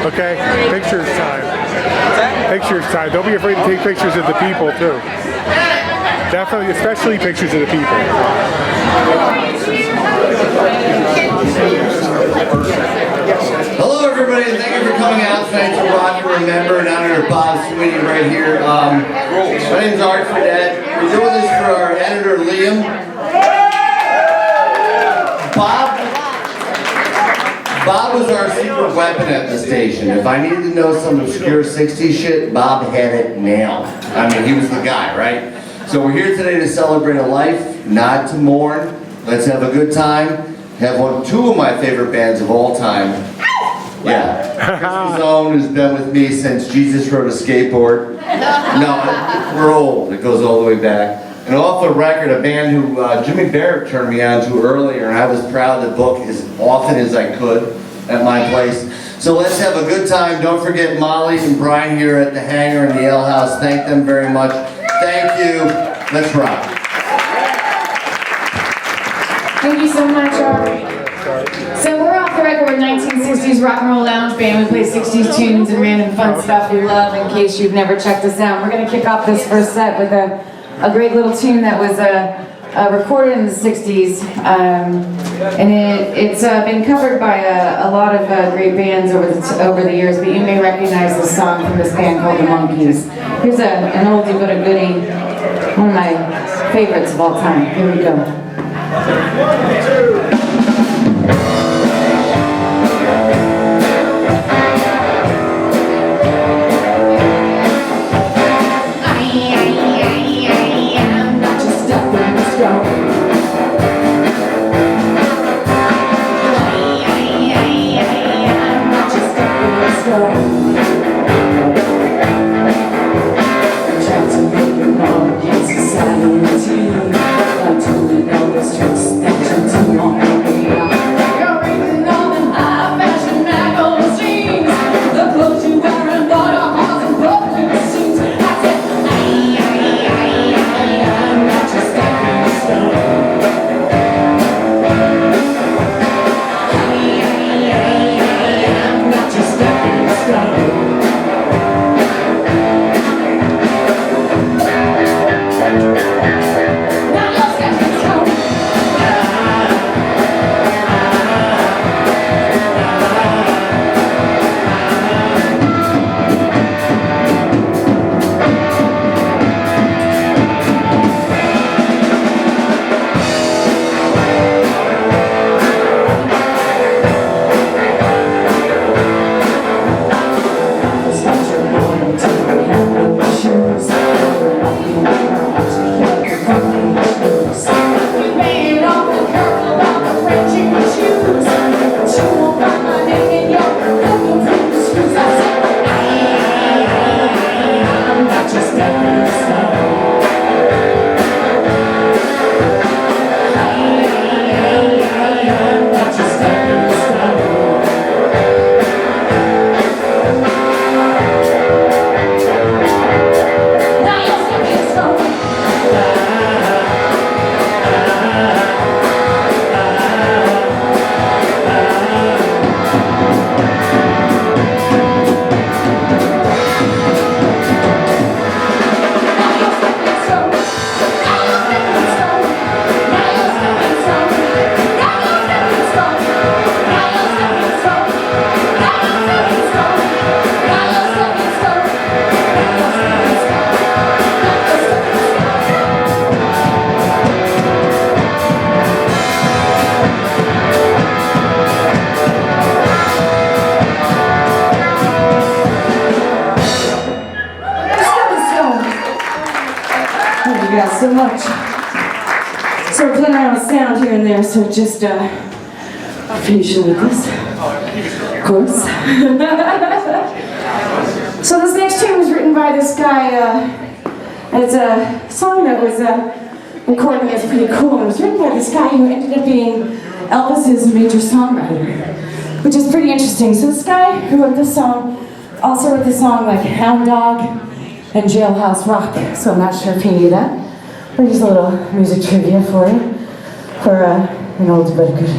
Okay, pictures time. Pictures time. Don't be afraid to take pictures of the people too. Definitely, especially pictures of the people. Hello everybody, and thank you for coming out tonight to Rock and Remember in honor of Bob Sweeney right here. My name's Art Fredette. We're doing this for our editor Liam. Bob was our secret weapon at the station. If I needed to know some obscure 60s shit, Bob had it nailed. I mean, he was the guy, right? So we're here today to celebrate a life, not to mourn. Let's have a good time. Have two of my favorite bands of all time. Yeah. Chris Zone, who's been with me since Jesus rode a skateboard. No, we're old. It goes all the way back. And off the record, a band who Jimmy Barrett turned me on to earlier, and I was proud to book as often as I could at my place. So let's have a good time. Don't forget Molly and Brian here at the Hangar and the Ale House. Thank them very much. Thank you. Let's rock. Thank you so much, Art. So we're off the record with 1960s rock and roll lounge band. We play 60s tunes and random fun stuff we love in case you've never checked us out. We're going to kick off this first set with a great little tune that was recorded in the 60s. And it's been covered by a lot of great bands over the years, but you may recognize the song from this band called the Monkees. Here's an oldie but a goodie, one of my favorites of all time. Here we go. So much. So we're playing around with sound here and there, so just patient with this, of course. So this next tune was written by this guy, and it's a song that was recorded that's pretty cool. It was written by this guy who ended up being Elvis's major songwriter, which is pretty interesting. So this guy who wrote this song also wrote this song like Hound Dog and Jailhouse Rock, so I'm not sure if you knew that. But just a little music trivia for you, for an old but a good.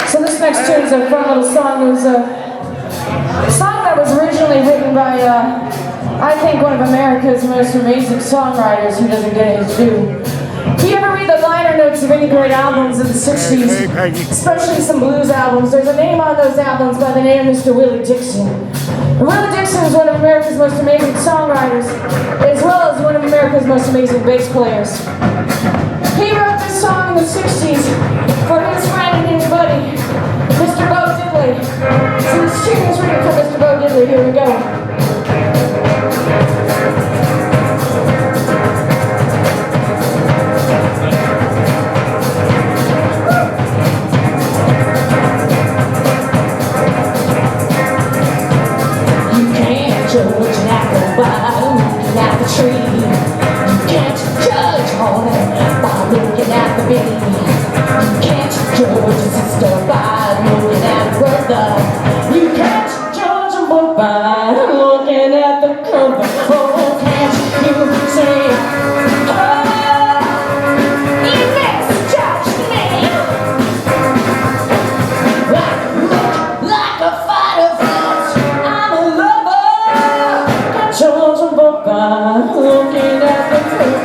So this next tune is a fun little song. It was a song that was originally written by, I think, one of America's most amazing songwriters who doesn't get his due. If you ever read the liner notes of any great albums of the 60s, especially some blues albums, there's a name on those albums by the name of Mr. Willie Dixon. And Willie Dixon is one of America's most amazing songwriters, as well as one of America's most amazing bass players. He wrote this song in the 60s for his friend and his buddy, Mr. Bo Diddley. So this tune is written for Mr. Bo Diddley. Here we go. Judge an apple by looking at the tree. You can't judge honey by looking at the bee. You can't judge a sister by looking at a brother. You can't judge a book by looking at the cover. Oh, can't you say, oh, you misjudged me. Like a fighter fox, I'm a lover. Judge a book by looking at the cover.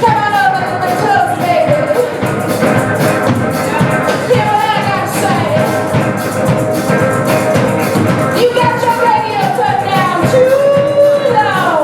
Come on over to the club, baby. Hear what I got to say. You got your radio turned down too low.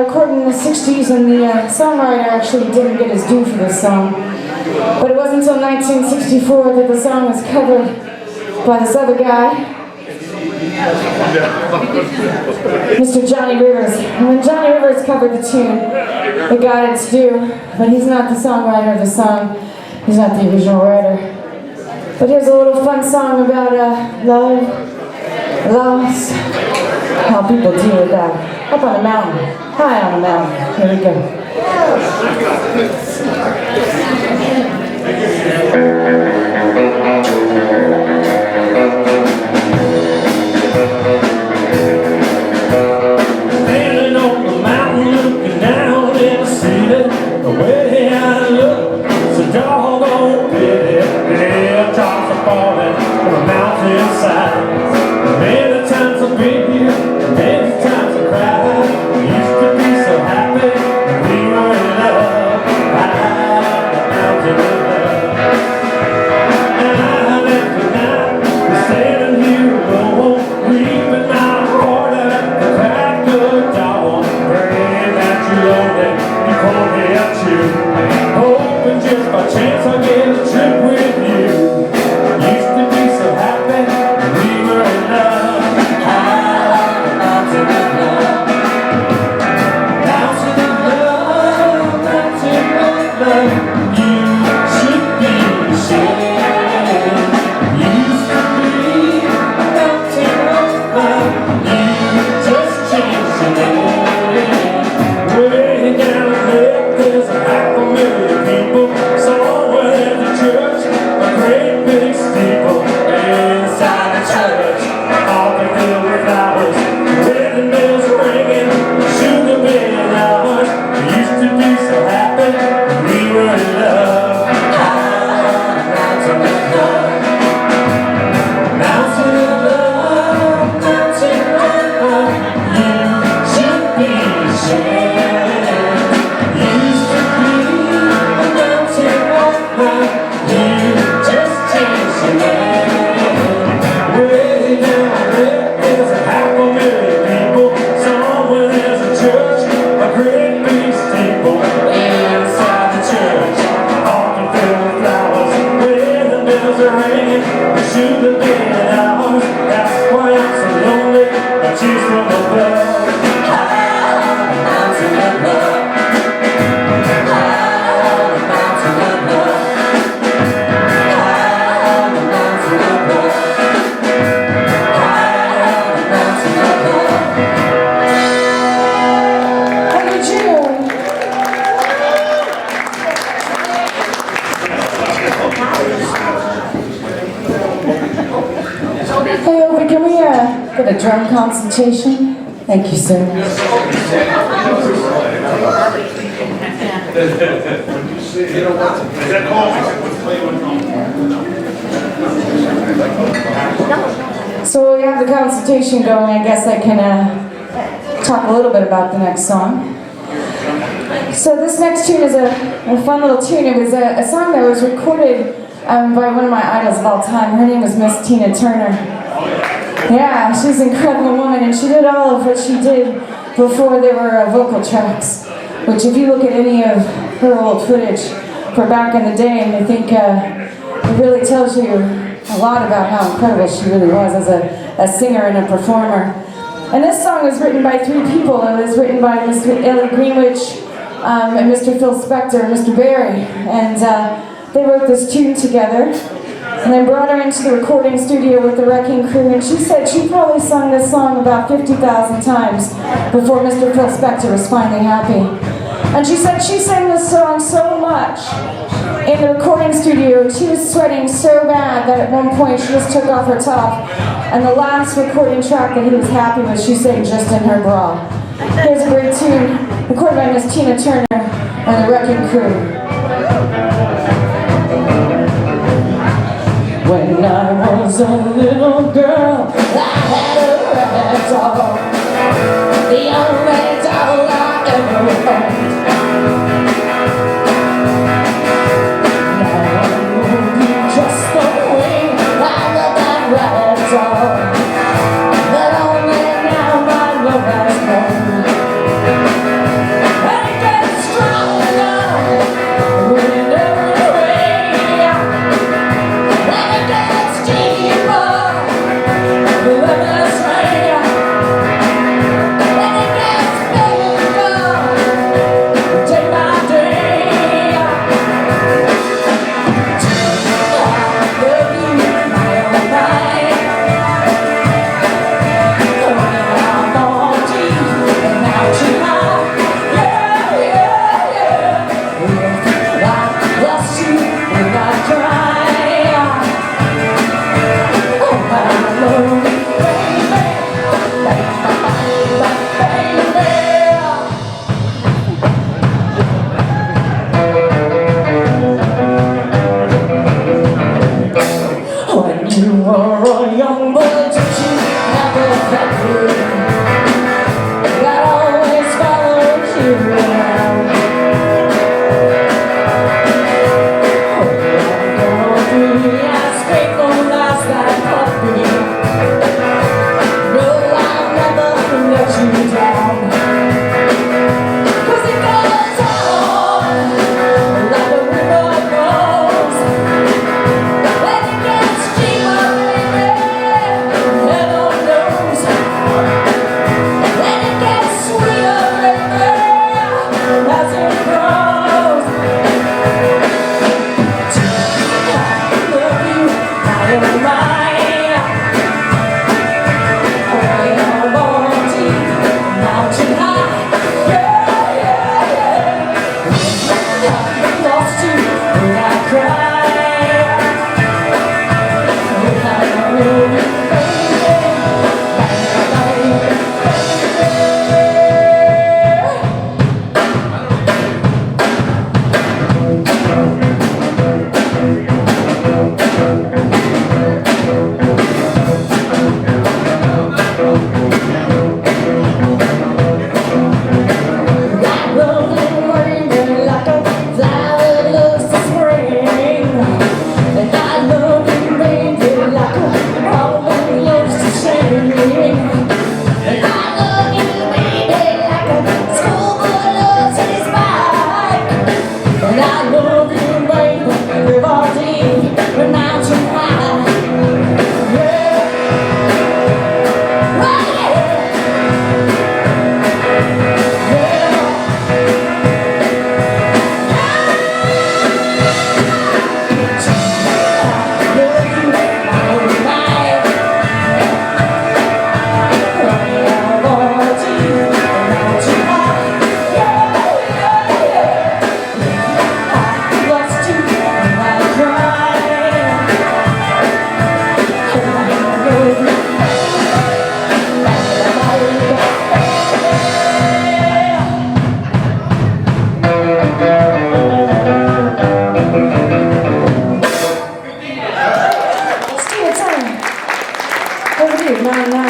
recorded in the 60s, and the songwriter actually didn't get his due for this song. But it wasn't until 1964 that the song was covered by this other guy, Mr. Johnny Rivers. And when Johnny Rivers covered the tune, it got its due, but he's not the songwriter of the song. He's not the original writer. But here's a little fun song about love, loss, how people deal with that. Up on a mountain, high on a mountain. Here we go. Standing on the mountain looking down in the city, the way I look, it's a doggone pity. The tops are falling from the mountainside. Many times I've been here, many times I cried. We used to be so happy when we were in love. High the mountain of love. Night after night, we're standing here alone, weeping our heart out the crack of dawn, praying that you're lonely, you can't help you, hoping just by chance I'll get a trip with you. Used to be so happy when we were in love. High the mountain of love. Mountain of love, mountain of love. You should be ashamed. Used to be a mountain of love. You just changed your name. Way down there, there's a 500,000 people. Somewhere there's a church, a great big steeple. Inside the church, all the filled with flowers. Wedding bells are ringing, sugar being ours. We used to be so happy when we were in love. High mountain of love. Mountain of love, mountain of love. You should be ashamed. Used to be a mountain of love. You just changed your name. Way down there, there's a 500,000 people. Somewhere there's a church, a great big steeple. Inside the church, often filled with flowers. When the bells are ringing, we should have been ours. That's why I'm so lonely, I choose from above. High the mountain of love. High the mountain of love. High the mountain of love. High the mountain of love. How you doing? Hey, Opie, can we get a drum consultation? Thank you, sir. So we have the consultation going. I guess I can talk a little bit about the next song. So this next tune is a fun little tune. It was a song that was recorded by one of my idols of all time. Her name was Miss Tina Turner. Yeah, she's an incredible woman, and she did all of what she did before there were vocal tracks. Which, if you look at any of her old footage for back in the day, I think it really tells you a lot about how incredible she really was as a singer and a performer. And this song was written by three people. It was written by Mr. Ellie Greenwich, and Mr. Phil Spector, and Mr. Barry. And they wrote this tune together. And then brought her into the recording studio with the Wrecking Crew, and she said she probably sung this song about 50,000 times before Mr. Phil Spector was finally happy. And she said she sang this song so much in the recording studio, and she was sweating so bad that at one point she just took off her top, and the last recording track that he was happy with, she sang just in her bra. Here's a great tune, recorded by Miss Tina Turner and the Wrecking Crew. When I was a little girl, I had a rag doll, the only doll I ever owned. Now I'm moving just the way I love that rag doll, but only now my love has grown. Oh, young boy, don't you have a factory that always follows you around? Oh, I'm gonna be as faithful as that puppy. No, I'll never let you down. 'Cause it goes on like a river goes. When it gets deeper, baby, heaven knows. When it gets sweeter, baby, as it grows. I love you, I am mine. I am born deep, mountain high. Yeah, yeah, yeah. I lost you when I cried. When I love you, like rolling rain, like a flower that loves the spring. And I love you, baby, like a woman loves to sing. And I love you, baby, like a schoolboy loves his bike. And I love you, baby, river deep, mountain high. Yeah, right, yeah. Let's do a time. Over here, 9-9.